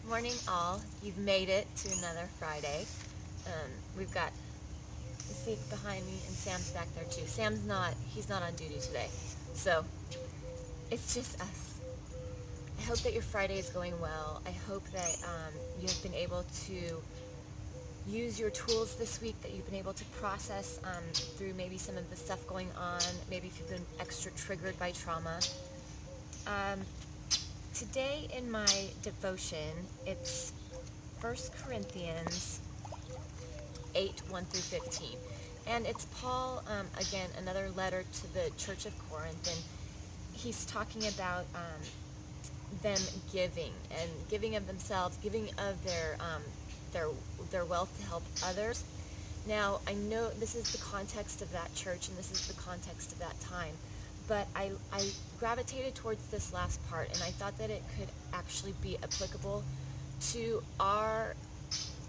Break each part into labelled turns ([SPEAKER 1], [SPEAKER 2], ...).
[SPEAKER 1] Morning all. You've made it to another Friday. We've got Zeke behind me and Sam's back there too. He's not on duty today. So it's just us. I hope that your Friday is going well. I hope that you have been able to use your tools this week, that you've been able to process through maybe some of the stuff going on, maybe if you've been extra triggered by trauma. Today in my devotion, it's 1 Corinthians 8, 1 through 15. And it's Paul, again, another letter to the Church of Corinth, and he's talking about them giving, and giving of themselves, giving of their wealth to help others. Now, I know this is the context of that church, and this is the context of that time, but I gravitated towards this last part, and I thought that it could actually be applicable to our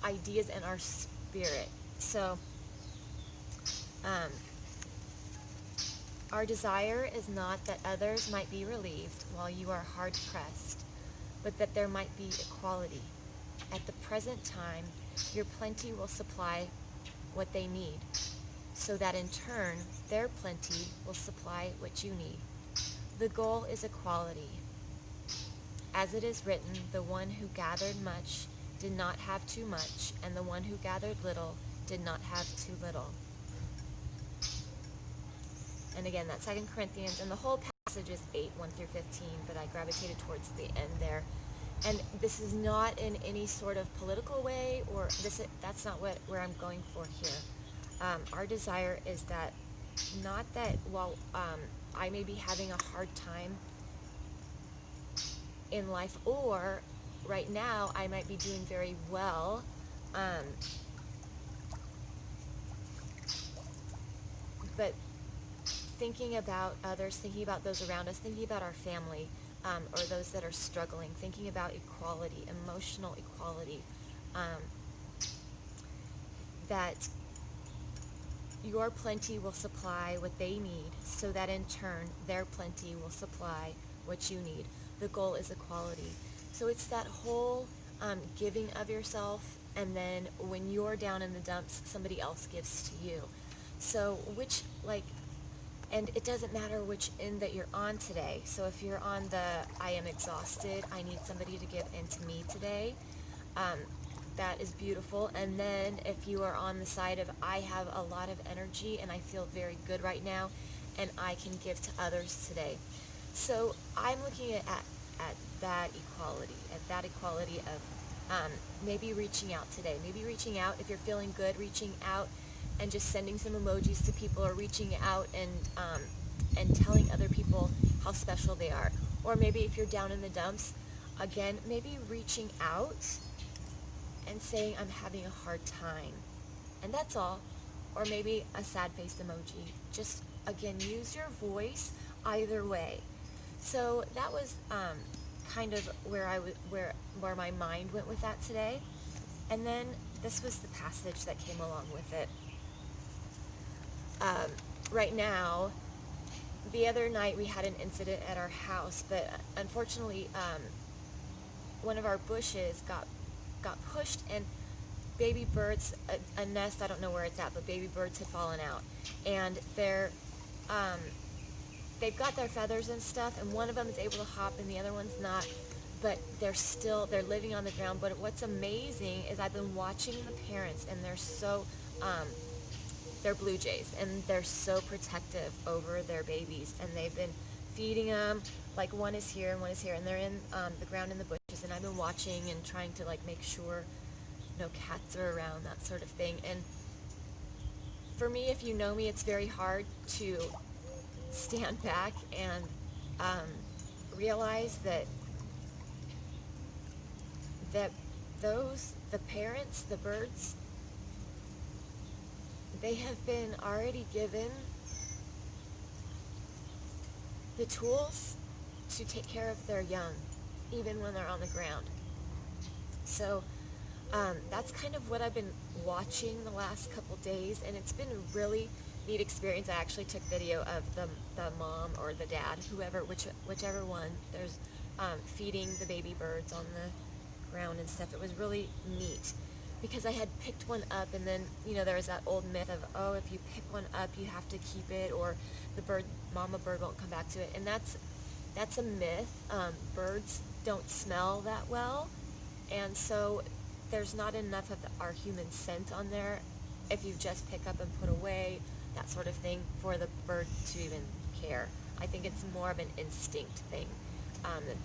[SPEAKER 1] ideas and our spirit. So, our desire is not that others might be relieved while you are hard pressed, but that there might be equality. At the present time, your plenty will supply what they need, so that in turn, their plenty will supply what you need. The goal is equality. As it is written, the one who gathered much did not have too much, and the one who gathered little did not have too little. And again, that's 2 Corinthians, and the whole passage is 8, 1 through 15, but I gravitated towards the end there. And this is not in any sort of political way, or that's not where I'm going for here. Our desire is that, not that while I may be having a hard time in life, or right now I might be doing very well, but thinking about others, thinking about those around us, thinking about our family, or those that are struggling, thinking about equality, emotional equality, that your plenty will supply what they need, so that in turn their plenty will supply what you need. The goal is equality. So it's that whole giving of yourself, and then when you're down in the dumps, somebody else gives to you. So and it doesn't matter which end that you're on today. So if you're on the I am exhausted, I need somebody to give into me today, that is beautiful. And then if you are on the side of I have a lot of energy and I feel very good right now and I can give to others today. So I'm looking at that equality of maybe reaching out today, maybe reaching out if you're feeling good, reaching out and just sending some emojis to people, or reaching out and telling other people how special they are. Or maybe if you're down in the dumps, again, maybe reaching out and saying, I'm having a hard time. And that's all. Or maybe a sad face emoji. Just, again, use your voice either way. So that was kind of where my mind went with that today. And then this was the passage that came along with it. Right now, the other night we had an incident at our house, but unfortunately one of our bushes got pushed, and baby birds, a nest, I don't know where it's at, but baby birds had fallen out, and they've got their feathers and stuff, and one of them is able to hop and the other one's not, but they're living on the ground. But what's amazing is I've been watching the parents, and they're blue jays, and they're so protective over their babies, and they've been feeding them, like one is here and one is here, and they're in the ground in the bushes, and I've been watching and trying to make sure no cats are around, that sort of thing. And for me, if you know me, it's very hard to stand back and realize that the parents, the birds, they have been already given the tools to take care of their young, even when they're on the ground. So that's kind of what I've been watching the last couple days, and it's been a really neat experience. I actually took video of the mom or the dad, whichever one. There's feeding the baby birds background and stuff. It was really neat because I had picked one up, and then, there was that old myth of, oh, if you pick one up, you have to keep it, or the mama bird won't come back to it. And that's a myth. Birds don't smell that well, and so there's not enough of our human scent on there if you just pick up and put away, that sort of thing, for the bird to even care. I think it's more of an instinct thing, that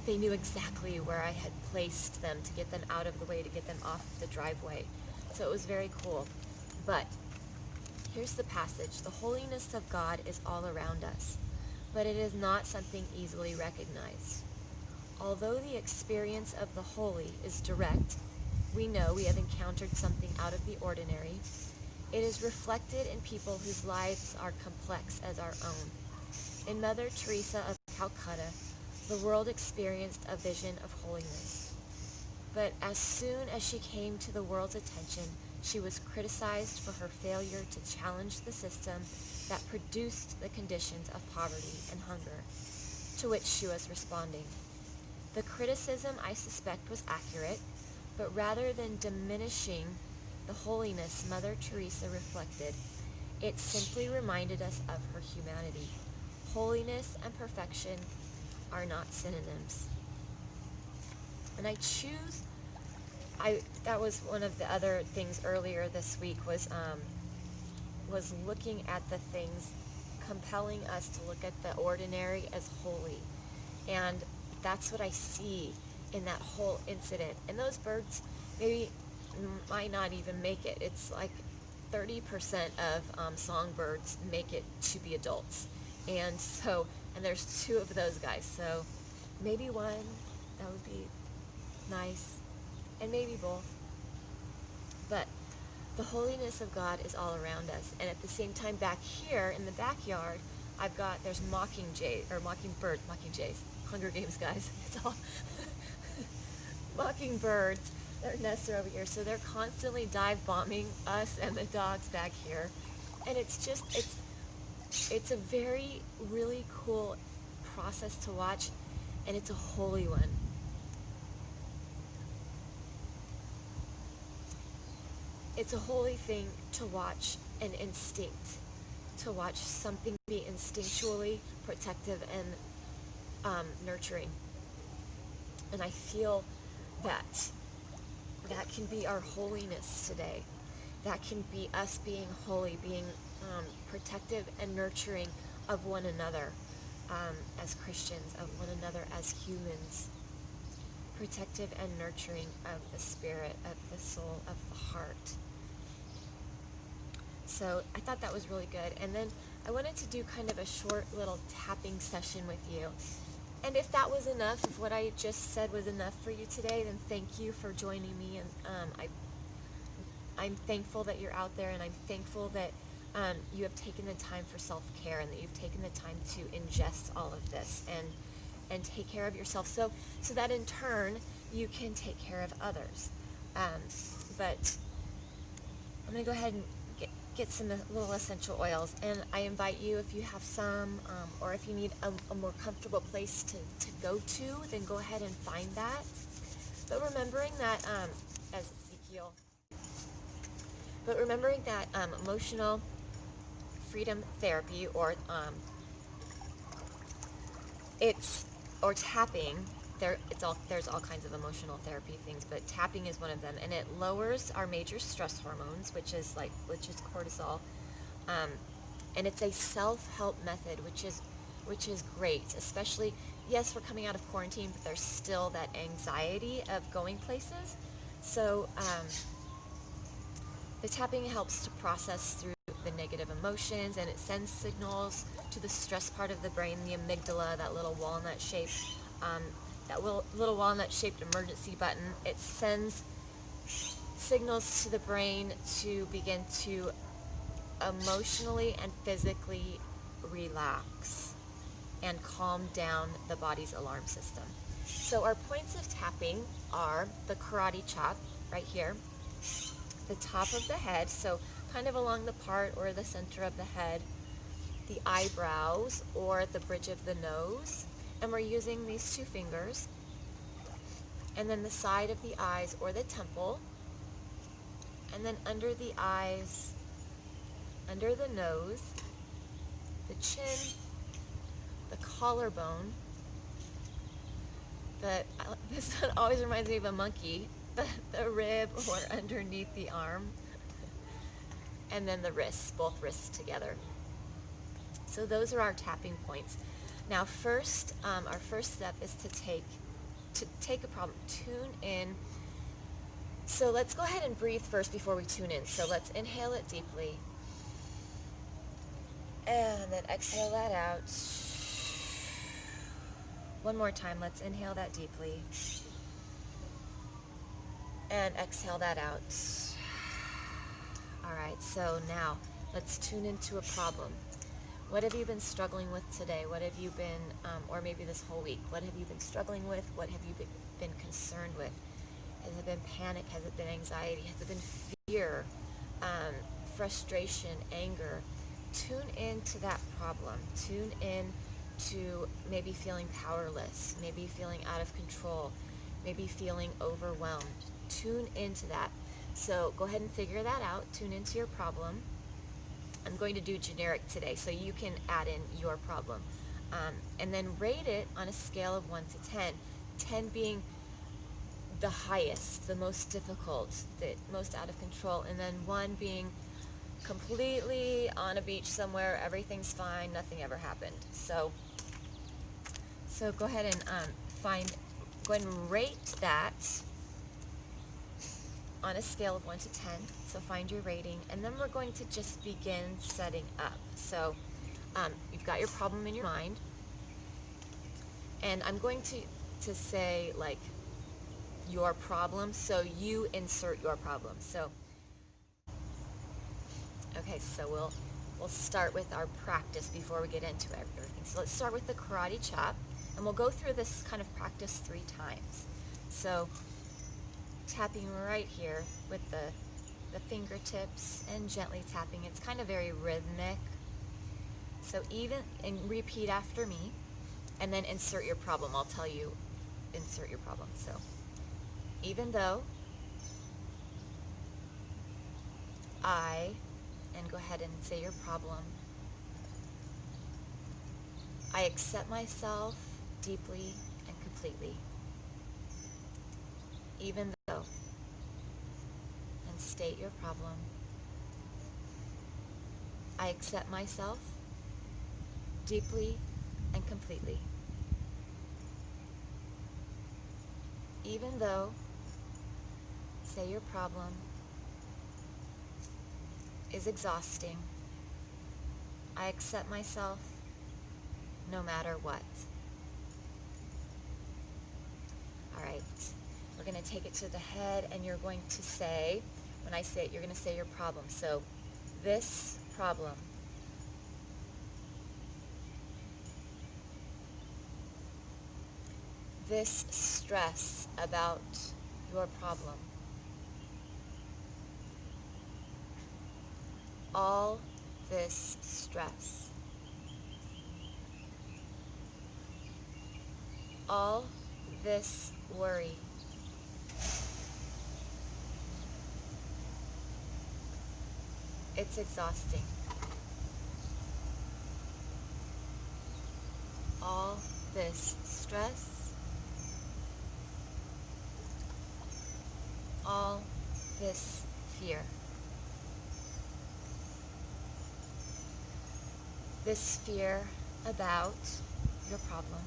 [SPEAKER 1] they knew exactly where I had placed them to get them out of the way, to get them off the driveway. So it was very cool. But here's the passage. The holiness of God is all around us, but it is not something easily recognized. Although the experience of the holy is direct, we know we have encountered something out of the ordinary. It is reflected in people whose lives are complex as our own. In Mother Teresa of Calcutta, the world experienced a vision of holiness. But as soon as she came to the world's attention, she was criticized for her failure to challenge the system that produced the conditions of poverty and hunger to which she was responding. The criticism, I suspect, was accurate, but rather than diminishing the holiness Mother Teresa reflected, it simply reminded us of her humanity. Holiness and perfection are not synonyms. And that was one of the other things earlier this week, was looking at the things compelling us to look at the ordinary as holy. And that's what I see in that whole incident. And those birds maybe might not even make it. It's like 30% of songbirds make it to be adults. And there's 2 of those guys. So maybe one, that would be nice. And maybe both. But the holiness of God is all around us. And at the same time, back here in the backyard, there's mockingjays, Hunger Games guys. It's all mockingbirds. Their nests are over here. So they're constantly dive bombing us and the dogs back here. And it's a very, really cool process to watch, and it's a holy one. It's a holy thing to watch an instinct, to watch something be instinctually protective and nurturing. And I feel that can be our holiness today. That can be us being holy, being protective and nurturing of one another as Christians, of one another as humans. Protective and nurturing of the spirit, of the soul, of the heart. So I thought that was really good. And then I wanted to do kind of a short little tapping session with you. And if that was enough, if what I just said was enough for you today, then thank you for joining me. And I'm thankful that you're out there, and I'm thankful that you have taken the time for self-care, and that you've taken the time to ingest all of this and take care of yourself, so that in turn you can take care of others. But I'm going to go ahead and get some little essential oils, and I invite you, if you have some, or if you need a more comfortable place to go to, then go ahead and find that. But remembering that, as Ezekiel, emotional freedom therapy, or tapping, there's all kinds of emotional therapy things, but tapping is one of them, and it lowers our major stress hormones, which is cortisol, and it's a self-help method, which is great. Especially, yes, we're coming out of quarantine, but there's still that anxiety of going places. So the tapping helps to process through the negative emotions, and it sends signals to the stress part of the brain, the amygdala, that little walnut-shaped emergency button. It sends signals to the brain to begin to emotionally and physically relax and calm down the body's alarm system. So our points of tapping are the karate chop right here, the top of the head, so kind of along the part or the center of the head, the eyebrows or the bridge of the nose, and we're using these 2 fingers, and then the side of the eyes or the temple, and then under the eyes, under the nose, the chin, the collarbone, this one always reminds me of a monkey, the rib or underneath the arm, and then the wrists, both wrists together. So those are our tapping points. Now first, our first step is to take a problem, tune in. So let's go ahead and breathe first before we tune in. So let's inhale it deeply, and then exhale that out. One more time, let's inhale that deeply, and exhale that out. All right, so now let's tune into a problem. What have you been struggling with today? What have you been, or maybe this whole week, what have you been struggling with? What have you been concerned with? Has it been panic? Has it been anxiety? Has it been fear, frustration, anger? Tune into that problem. Tune in to maybe feeling powerless, maybe feeling out of control, maybe feeling overwhelmed. Tune into that. So go ahead and figure that out. Tune into your problem. I'm going to do generic today, so you can add in your problem. And then rate it on a scale of 1 to 10. 10 being the highest, the most difficult, the most out of control, and then 1 being completely on a beach somewhere, everything's fine, nothing ever happened. So go ahead and go ahead and rate that on a scale of 1 to 10. So find your rating, and then we're going to just begin setting up. So you've got your problem in your mind, and I'm going to say like your problem, so you insert your problem. So okay, so we'll start with our practice before we get into everything. So let's start with the karate chop, and we'll go through this kind of practice 3 times. So tapping right here with the fingertips and gently tapping. It's kind of very rhythmic. So and repeat after me, and then insert your problem. I'll tell you, insert your problem. So even though and go ahead and say your problem, I accept myself deeply and completely. Even though, and state your problem, I accept myself deeply and completely. Even though, say your problem, is exhausting, I accept myself no matter what. All right, we're going to take it to the head, and you're going to say, when I say it, you're going to say your problem. So this problem, this stress about your problem, all this stress, all this worry, it's exhausting. All this stress, all this fear, this fear about your problem,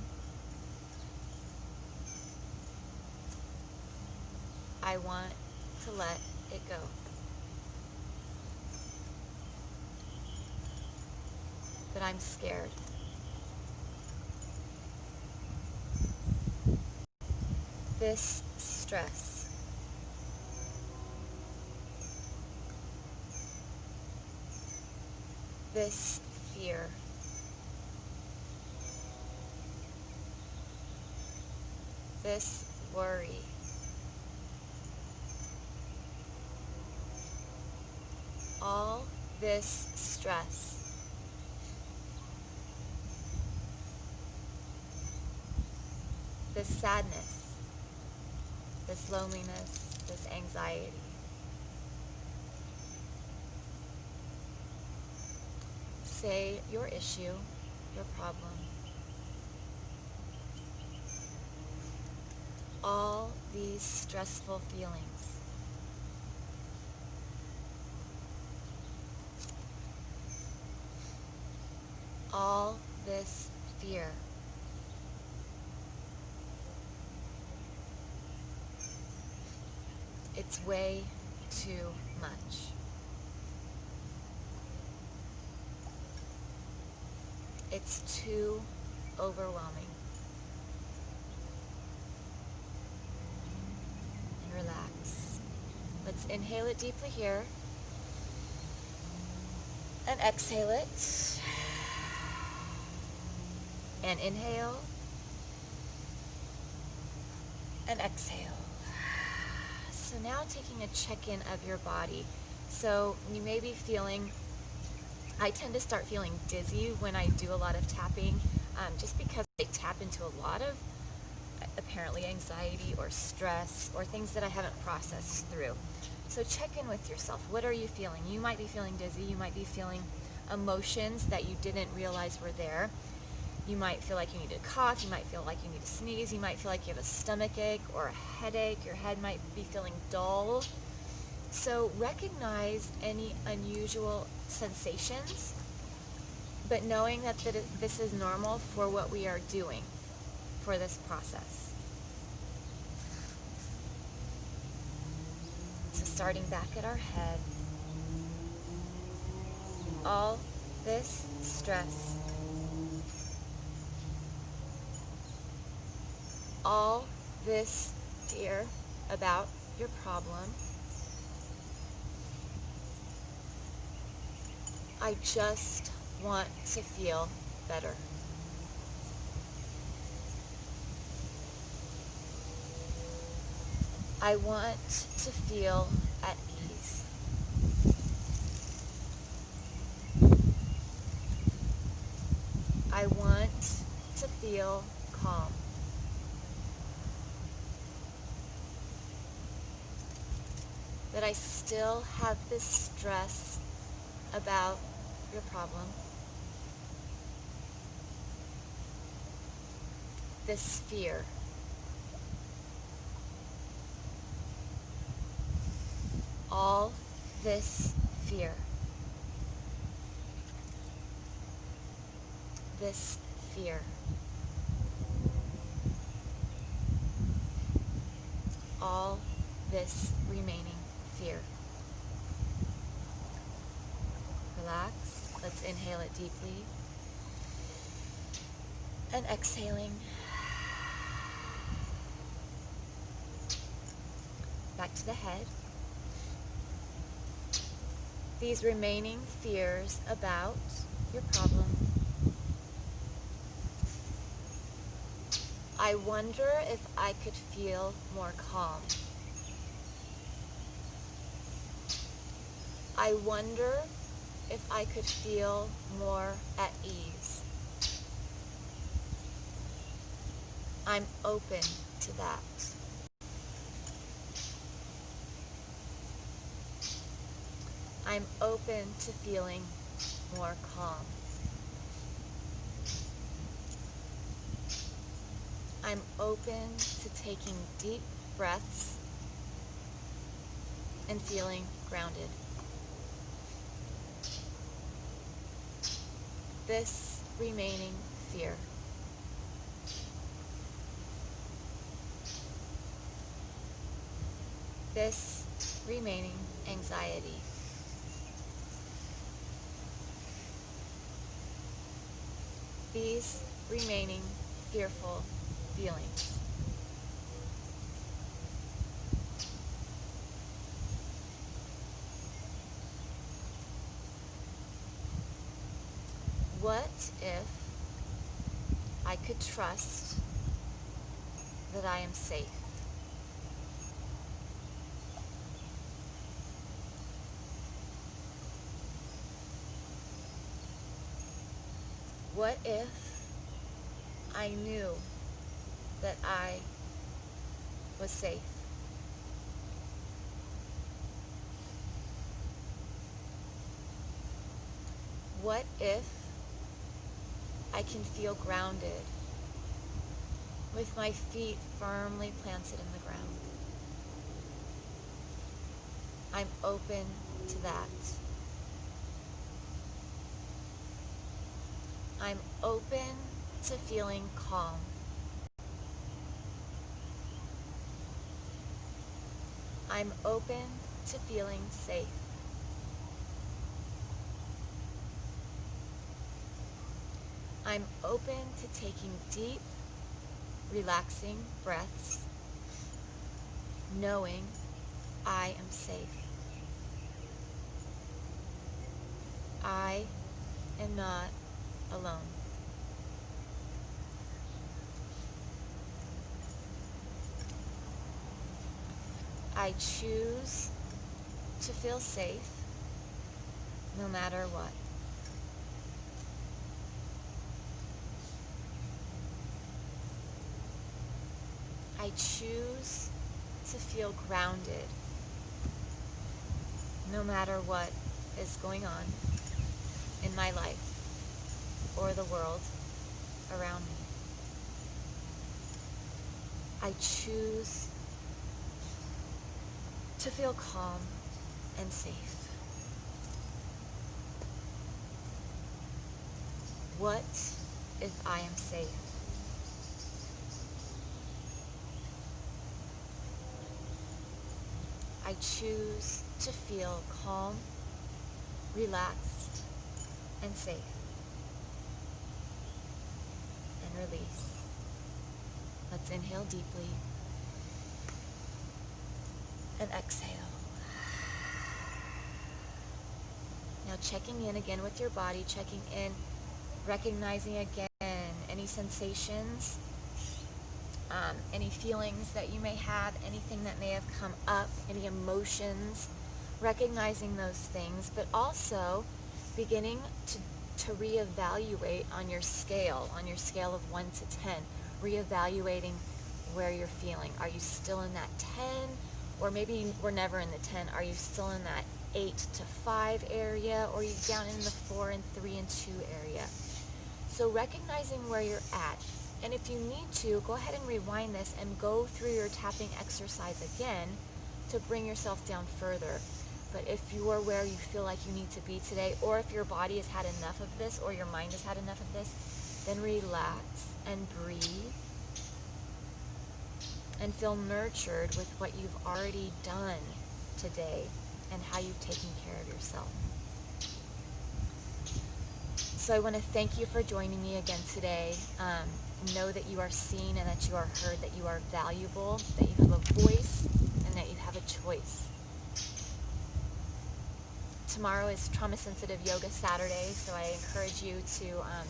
[SPEAKER 1] I want to let it go. But I'm scared. This stress, this fear, this worry, all this stress, this sadness, this loneliness, this anxiety. Say your issue, your problem. All these stressful feelings. All this fear. It's way too much. It's too overwhelming. And relax. Let's inhale it deeply here. And exhale it. And inhale. And exhale. So now taking a check-in of your body. So you may be feeling, I tend to start feeling dizzy when I do a lot of tapping, just because I tap into a lot of apparently anxiety or stress or things that I haven't processed through. So check in with yourself. What are you feeling? You might be feeling dizzy. You might be feeling emotions that you didn't realize were there. You might feel like you need to cough. You might feel like you need to sneeze. You might feel like you have a stomach ache or a headache. Your head might be feeling dull. So recognize any unusual sensations, but knowing that this is normal for what we are doing for this process. So starting back at our head, all this stress, all this fear about your problem, I just want to feel better. I want to feel at ease. I want to feel calm. But I still have this stress about your problem. This fear. All this fear. This fear. All this remaining fear. Relax. Let's inhale it deeply. And exhaling. Back to the head. These remaining fears about your problem. I wonder if I could feel more calm. I wonder if I could feel more at ease. I'm open to that. I'm open to feeling more calm. I'm open to taking deep breaths and feeling grounded. This remaining fear. This remaining anxiety. These remaining fearful feelings. What if I could trust that I am safe? What if I knew that I was safe? What if I can feel grounded with my feet firmly planted in the ground? I'm open to that. I'm open to feeling calm. I'm open to feeling safe. I'm open to taking deep, relaxing breaths, knowing I am safe. I am not alone. I choose to feel safe no matter what. I choose to feel grounded no matter what is going on in my life or the world around me. I choose to feel calm and safe. What if I am safe? I choose to feel calm, relaxed, and safe. And release. Let's inhale deeply and exhale. Now checking in again with your body, checking in, recognizing again any sensations, any feelings that you may have, anything that may have come up, any emotions, recognizing those things, but also beginning to reevaluate on your scale of 1 to 10, reevaluating where you're feeling. Are you still in that 10? Or maybe we're never in the 10. Are you still in that 8 to 5 area? Or are you down in the 4 and 3 and 2 area? So recognizing where you're at. And if you need to, go ahead and rewind this and go through your tapping exercise again to bring yourself down further. But if you are where you feel like you need to be today, or if your body has had enough of this, or your mind has had enough of this, then relax and breathe and feel nurtured with what you've already done today and how you've taken care of yourself. So I want to thank you for joining me again today. Know that you are seen and that you are heard, that you are valuable, that you have a voice, and that you have a choice. Tomorrow is Trauma Sensitive Yoga Saturday, so I encourage you to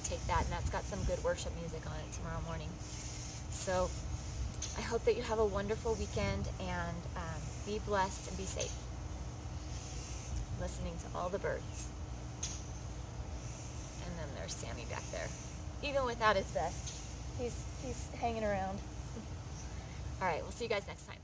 [SPEAKER 1] take that, and that's got some good worship music on it tomorrow morning. So I hope that you have a wonderful weekend, and be blessed and be safe. Listening to all the birds. And then there's Sammy back there. Even without his vest, he's hanging around. All right, we'll see you guys next time.